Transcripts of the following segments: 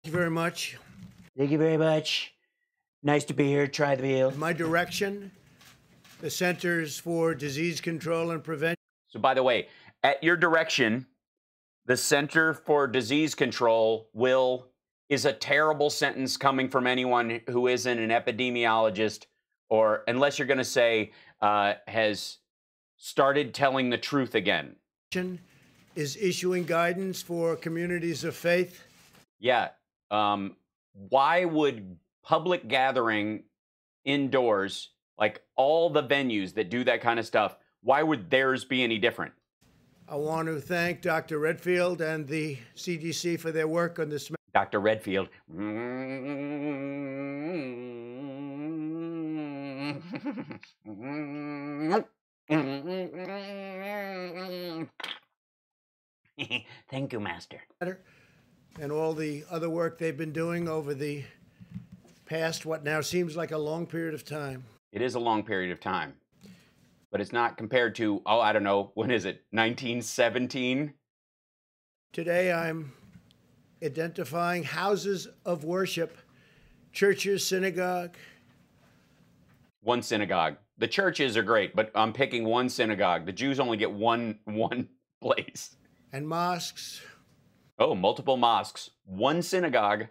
you very much. Thank you very much. Nice to be here. Try the meal. My direction, the Centers for Disease Control and Prevention. So, by the way, at your direction, the Center for Disease Control is a terrible sentence coming from anyone who isn't an epidemiologist, or unless you're going to say has started telling the truth again. Is issuing guidance for communities of faith. Yeah. Why would public gathering indoors, like all the venues that do that kind of stuff, why would theirs be any different? I want to thank Dr. Redfield and the CDC for their work on this. Dr. Redfield. Thank you, Master. And all the other work they've been doing over the past, what now seems like a long period of time. It is a long period of time, but it's not compared to, oh, I don't know, when is it, 1917? Today I'm identifying houses of worship, churches, synagogue. One synagogue. The churches are great, but I'm picking one synagogue. The Jews only get one place. And mosques. Oh, multiple mosques. One synagogue.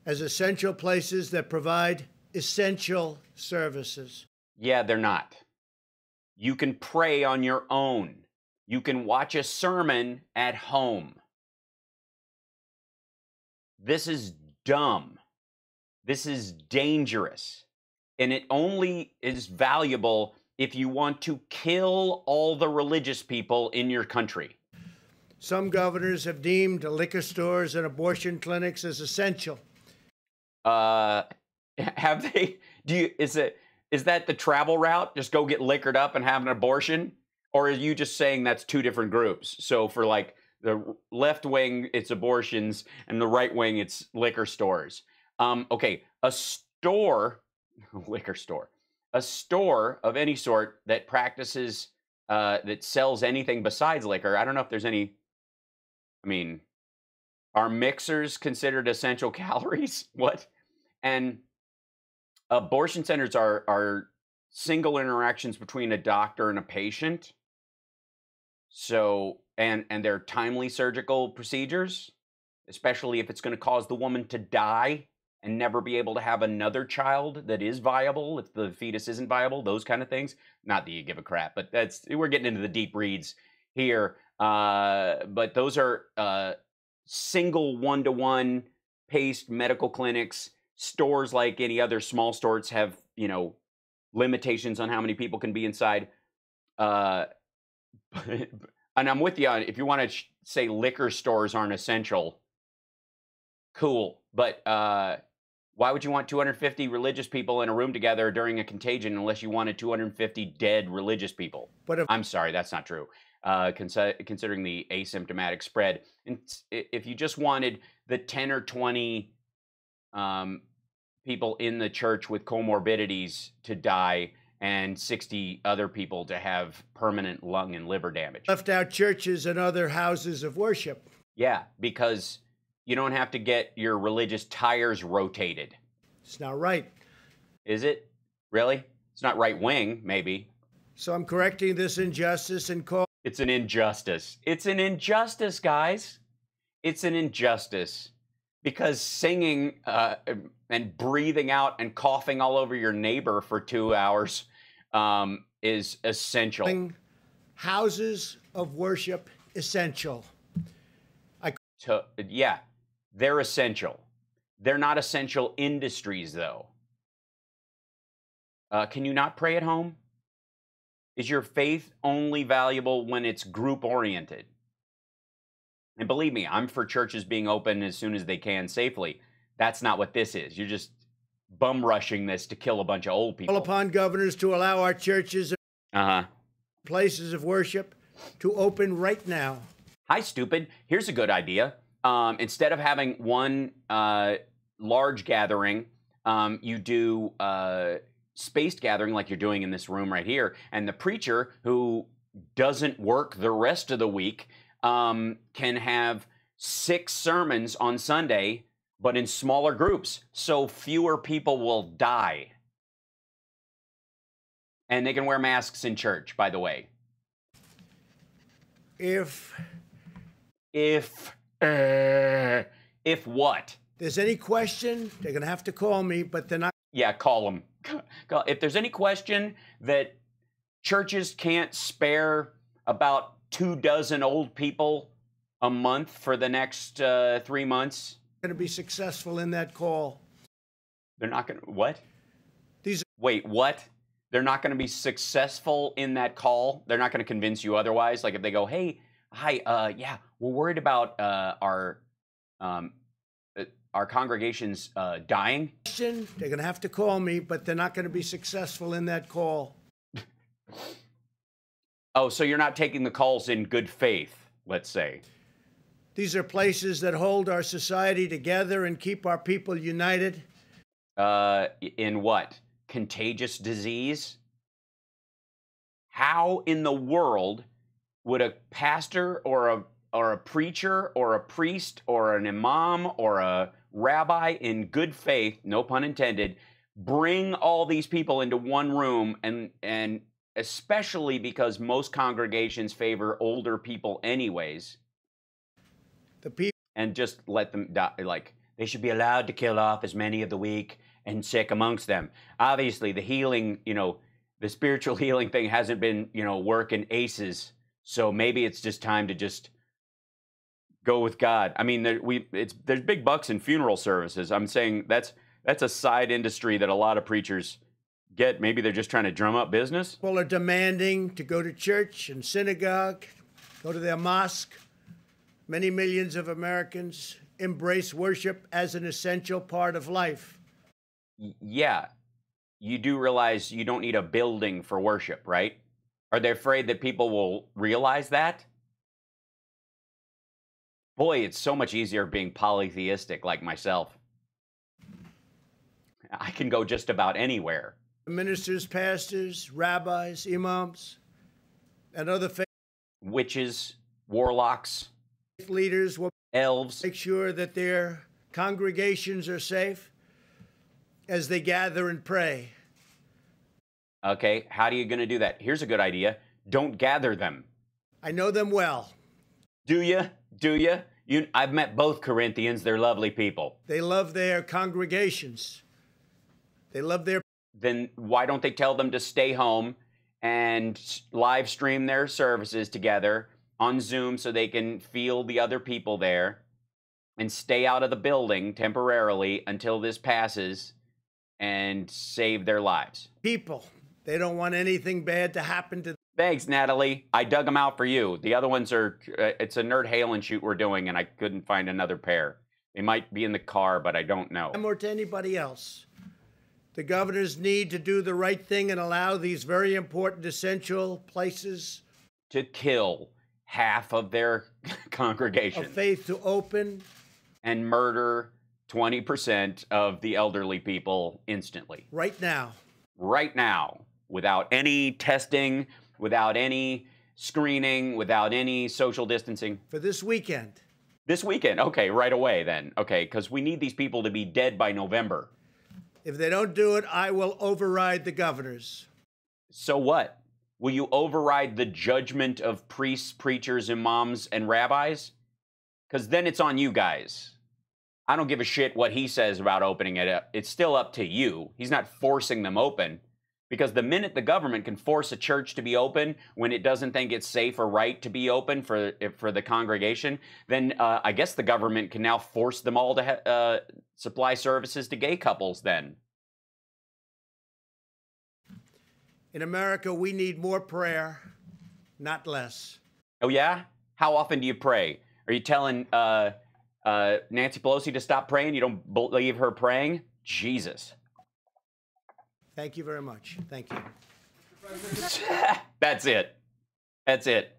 As essential places that provide essential services. Yeah, they're not. You can pray on your own. You can watch a sermon at home. This is dumb. This is dangerous. And it only is valuable if you want to kill all the religious people in your country. Some governors have deemed liquor stores and abortion clinics as essential. Have they? Is that the travel route? Just go get liquored up and have an abortion? Or are you just saying that's two different groups? So for like the left wing, it's abortions, and the right wing, it's liquor stores. Okay, a store, liquor store, a store of any sort that practices, that sells anything besides liquor. I don't know if there's any. I mean, are mixers considered essential calories? What? And abortion centers are single interactions between a doctor and a patient. So, and they're timely surgical procedures, especially if it's going to cause the woman to die and never be able to have another child that is viable if the fetus isn't viable, those kind of things. Not that you give a crap, but we're getting into the deep reads here. But those are single one-to-one paced medical clinics. Stores like any other small stores have, limitations on how many people can be inside. And I'm with you on, if you want to say liquor stores aren't essential, cool. But why would you want 250 religious people in a room together during a contagion unless you wanted 250 dead religious people? But I'm sorry, that's not true. Considering the asymptomatic spread. And if you just wanted the 10 or 20 people in the church with comorbidities to die and 60 other people to have permanent lung and liver damage. Left out churches and other houses of worship. Yeah, because you don't have to get your religious tires rotated. It's not right. Is it? Really? It's not right wing, maybe. So I'm correcting this injustice and call. It's an injustice. It's an injustice, guys. It's an injustice. Because singing and breathing out and coughing all over your neighbor for 2 hours is essential. Houses of worship essential. Yeah, they're essential. They're not essential industries, though. Can you not pray at home? Is your faith only valuable when it's group-oriented? And believe me, I'm for churches being open as soon as they can safely. That's not what this is. You're just bum rushing this to kill a bunch of old people. Call upon governors to allow our churches and places of worship to open right now. Hi, stupid. Here's a good idea. Instead of having one large gathering, you do spaced gathering like you're doing in this room right here. And the preacher who doesn't work the rest of the week can have 6 sermons on Sunday but in smaller groups, so fewer people will die. And they can wear masks in church, by the way. If what? there's any question, they're going to have to call me, but they're not. Yeah, call them. If there's any question that churches can't spare about 24 old people a month for the next 3 months, Going to be successful in that call. they're not going to, what? These Wait, what? They're not going to be successful in that call? They're not going to convince you otherwise? Like if they go, hey, hi, yeah, we're worried about our congregation's dying. They're going to have to call me, but they're not going to be successful in that call. Oh, so you're not taking the calls in good faith, let's say. These are places that hold our society together and keep our people united. In what? Contagious disease? How in the world would a pastor or a preacher or a priest or an imam or a rabbi in good faith, no pun intended, bring all these people into one room, and especially because most congregations favor older people anyways, The people. and just let them die? Like, they should be allowed to kill off as many of the weak and sick amongst them. Obviously, the healing, the spiritual healing thing hasn't been, working aces. So maybe it's just time to just go with God. I mean, there's big bucks in funeral services. I'm saying that's a side industry that a lot of preachers get. Maybe they're just trying to drum up business. People are demanding to go to church and synagogue, go to their mosque. Many millions of Americans embrace worship as an essential part of life. Yeah, you do realize you don't need a building for worship, right? Are they afraid that people will realize that? Boy, it's so much easier being polytheistic like myself. I can go just about anywhere. Ministers, pastors, rabbis, imams, and other faith Witches, warlocks, leaders will elves. make sure that their congregations are safe as they gather and pray. Okay, how are you going to do that? Here's a good idea. Don't gather them. I know them well. Do you? Do you? I've met both Corinthians. They're lovely people. They love their congregations. They love their. Then why don't they tell them to stay home and live stream their services together on Zoom so they can feel the other people there and stay out of the building temporarily until this passes and save their lives? People. They don't want anything bad to happen to them. Thanks, Natalie. I dug them out for you. The other ones are, it's a Nerd Halen shoot we're doing, and I couldn't find another pair. They might be in the car, but I don't know. Or to anybody else. The governors need to do the right thing and allow these very important, essential places To kill half of their congregation of faith to open. and murder 20% of the elderly people instantly. Right now. Right now, without any testing, without any screening, without any social distancing. For this weekend. This weekend, okay, right away then. Okay, because we need these people to be dead by November. If they don't do it, I will override the governors. So what? Will you override the judgment of priests, preachers, imams, and rabbis? Because then it's on you guys. I don't give a shit what he says about opening it up. It's still up to you. He's not forcing them open. Because the minute the government can force a church to be open when it doesn't think it's safe or right to be open for the congregation, then I guess the government can now force them all to supply services to gay couples then. In America, we need more prayer, not less. Oh, yeah? How often do you pray? Are you telling Nancy Pelosi to stop praying? You don't believe her praying? Jesus. Thank you very much. Thank you. That's it. That's it.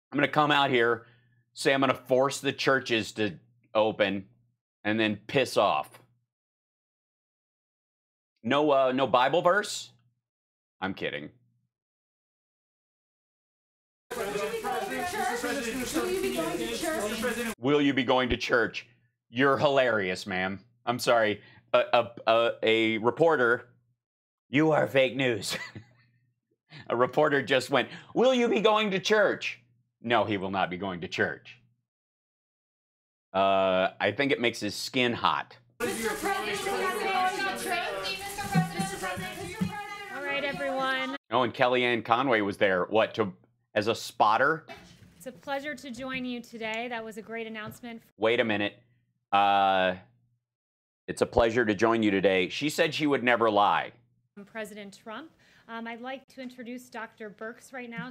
I'm going to come out here, say I'm going to force the churches to open, and then piss off. No Bible verse? I'm kidding. Will you be going to church? You're hilarious, ma'am. I'm sorry. A reporter, you are fake news. A reporter just went, will you be going to church? No, he will not be going to church. I think it makes his skin hot. Mr. President. All right, everyone. Oh, and Kellyanne Conway was there. What, as a spotter? It's a pleasure to join you today. That was a great announcement. Wait a minute. It's a pleasure to join you today. She said she would never lie. From President Trump. I'd like to introduce Dr. Birx right now.